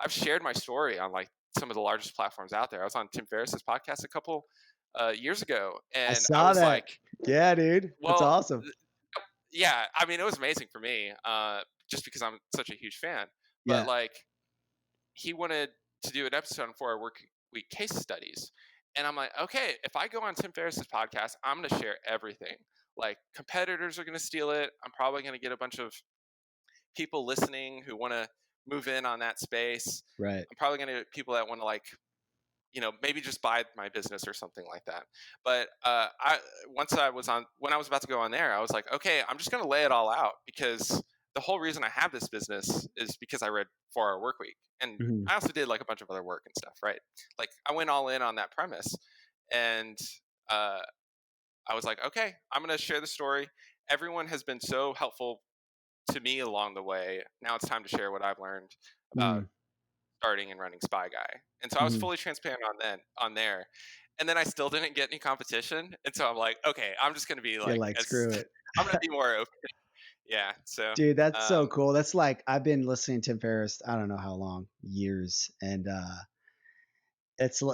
I've shared my story on like some of the largest platforms out there. I was on Tim Ferriss's podcast a couple years ago, I and I saw was that. like, Yeah, dude. That's well, awesome. yeah, I mean, it was amazing for me, just because I'm such a huge fan. But Yeah. like, he wanted to do an episode on 4 Hour Work Week case studies, and I'm like, okay, if I go on Tim Ferriss's podcast, I'm going to share everything. Like, competitors are going to steal it. I'm probably going to get a bunch of people listening who want to move in on that space. Right. I'm probably going to get people that want to like, maybe just buy my business or something like that. But when I was about to go on there, I was like, okay, I'm just going to lay it all out, because the whole reason I have this business is because I read 4 Hour Work Week, and Mhm. I also did like a bunch of other work and stuff, right? Like, I went all in on that premise, and uh, I was like, okay, I'm going to share the story. Everyone has been so helpful to me along the way. Now it's time to share what I've learned about Mhm. starting and running Spy Guy. And so I was Mhm. fully transparent on there. And then I still didn't get any competition. And so I'm like, okay, I'm just gonna be You're like, like, as screw it. I'm gonna be more open. Yeah. So Dude, that's so um cool. That's like I've been listening to Tim Ferriss, I don't know how long, years, and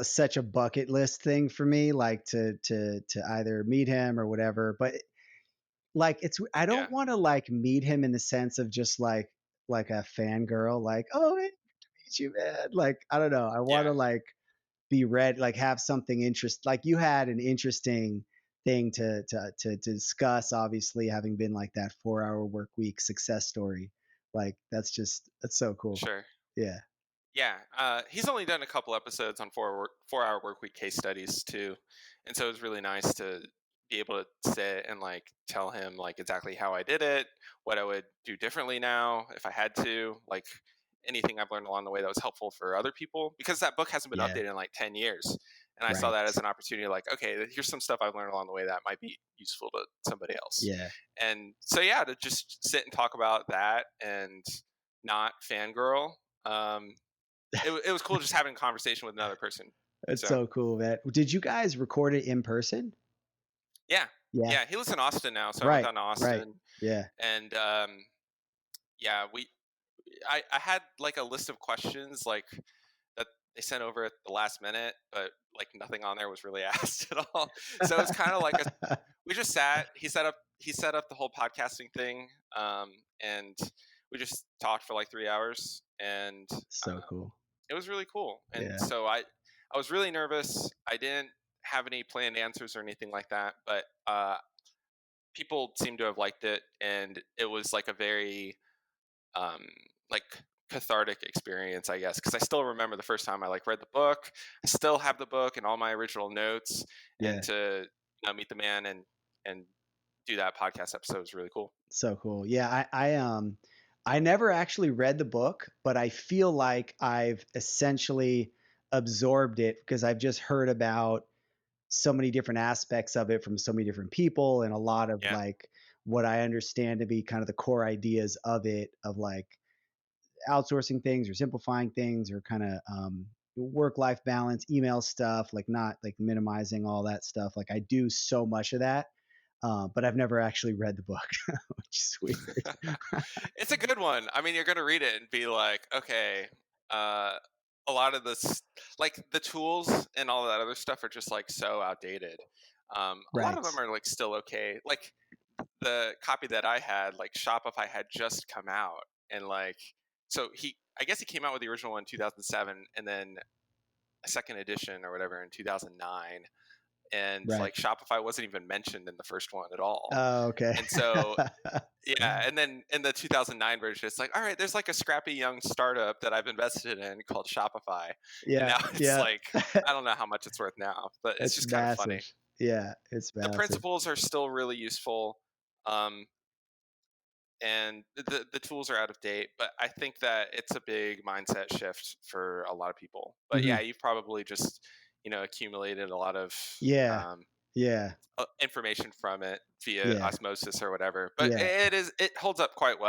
such a bucket list thing for me, like to either meet him or whatever. But like I yeah, don't want to like meet him in the sense of just like a fangirl, like, oh, hey, meet you, man. Like, I don't know. I want yeah, to like be read, like have something like you had an interesting thing to discuss, obviously, having been like that 4 hour work week success story. Like that's so cool. sure. Yeah. Yeah. He's only done a couple episodes on 4 Hour Work Week case studies too. And so it was really nice to be able to sit and like tell him like exactly how I did it, what I would do differently now if I had to, like anything I've learned along the way that was helpful for other people, because that book hasn't been Yeah. updated in like 10 years. And I saw Right. that as an opportunity, like, okay, here's some stuff I've learned along the way that might be useful to somebody else. Yeah. And so, yeah, to just sit and talk about that and not fangirl. It was cool just having a conversation with another person. That's So, so cool, man. Did you guys record it in person? yeah. Yeah. Yeah, he lives in Austin now, so I went Right. down to Right. Austin, Yeah. and, yeah, I had, like, a list of questions, like, that they sent over at the last minute, but, like, nothing on there was really asked at all. So it's kinda like we just sat, he set up the whole podcasting thing, and we just talked for, like, 3 hours, and, So cool. it was really cool. And Yeah. so I was really nervous. I didn't have any planned answers or anything like that, but people seemed to have liked it, and it was like a very um, like cathartic experience, I guess, because I still remember the first time I like read the book. I still have the book and all my original notes, and Yeah. to meet the man and do that podcast episode was really cool. So cool. Yeah, I never actually read the book, but I feel like I've essentially absorbed it because I've just heard about so many different aspects of it from so many different people, and a lot of Yeah, like what I understand to be kind of the core ideas of it, of like outsourcing things or simplifying things or kind of work life balance, email stuff, like not like minimizing all that stuff. Like I do so much of that, but I've never actually read the book, which is weird. it's a good one. I mean, you're gonna read it and be like, okay, uh, a lot of this, like the tools and all that other stuff, are just like so outdated. A lot of Right. them are like still okay. Like the copy that I had, like Shopify had just come out, and like so I guess he came out with the original one in 2007, and then a second edition or whatever in 2009, and Right. like Shopify wasn't even mentioned in the first one at all. Oh, okay. And so yeah, and then in the 2009 version, it's like, all right, there's like a scrappy young startup that I've invested in called Shopify, and Yeah. now it's Yeah. like, I don't know how much it's worth now, but it's It's just kind of massive. funny. Yeah, it's The massive. principles are still really useful, um, and the tools are out of date, but I think that it's a big mindset shift for a lot of people. But Mhm. yeah, you've probably just accumulated a lot of Yeah. um, Yeah. information from it via Yeah. osmosis or whatever. But Yeah. it holds up quite well.